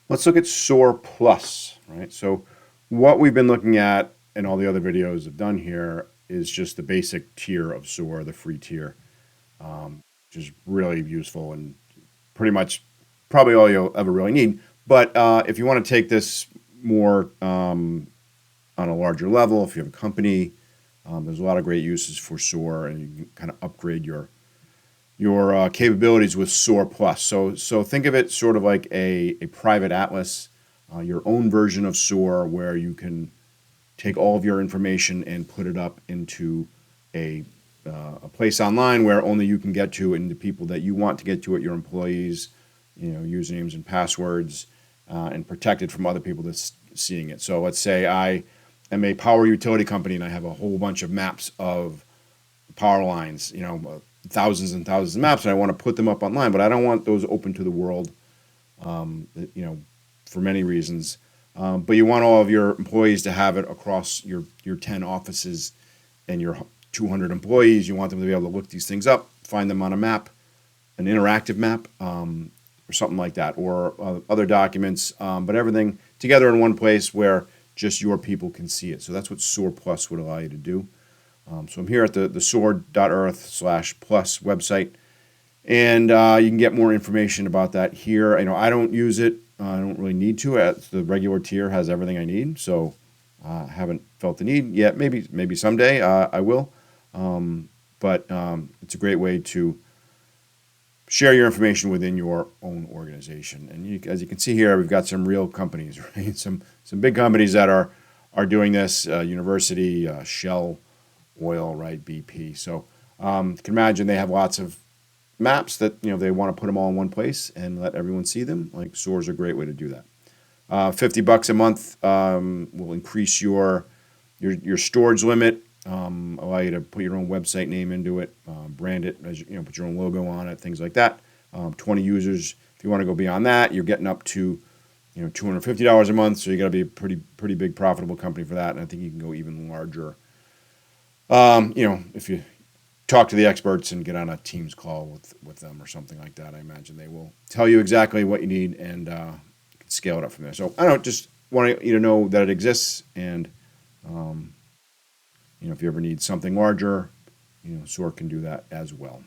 Let's look at Soar Plus, right? So what we've been looking at and all the other videos I've done here is just the basic tier of Soar, the free tier, which is really useful and pretty much probably all you'll ever really need. But if you want to take this more on a larger level, if you have a company, there's a lot of great uses for Soar, and you can kind of upgrade your capabilities with Soar Plus. So think of it sort of like a private atlas, your own version of Soar, where you can take all of your information and put it up into a a place online where only you can get to, and the people that you want to get to it, your employees, usernames and passwords, and protected from other people that's seeing it. So let's say I am a power utility company and I have a whole bunch of maps of power lines, thousands and thousands of maps, and I want to put them up online, but I don't want those open to the world, for many reasons. But you want all of your employees to have it across your 10 offices and your 200 employees. You want them to be able to look these things up, find them on a map, an interactive map, or something like that, or other documents, but everything together in one place where just your people can see it. So that's what Soar Plus would allow you to do. So I'm here at the Soar.earth/plus website, and you can get more information about that here. I don't use it. I don't really need to. The regular tier has everything I need, so I haven't felt the need yet. Maybe someday I will. But it's a great way to share your information within your own organization. And as you can see here, we've got some real companies, right? Some big companies that are doing this. University, Shell, Oil, right? BP. So you can imagine they have lots of maps that they want to put them all in one place and let everyone see them. Like Soar is a great way to do that. $50 a month will increase your storage limit. Allow you to put your own website name into it, brand it, as put your own logo on it, things like that. 20 users. If you want to go beyond that, you're getting up to $250 a month. So you got to be a pretty big profitable company for that. And I think you can go even larger. If you talk to the experts and get on a Teams call with them or something like that, I imagine they will tell you exactly what you need, and you can scale it up from there. So I don't just want you to know that it exists, and if you ever need something larger, Soar can do that as well.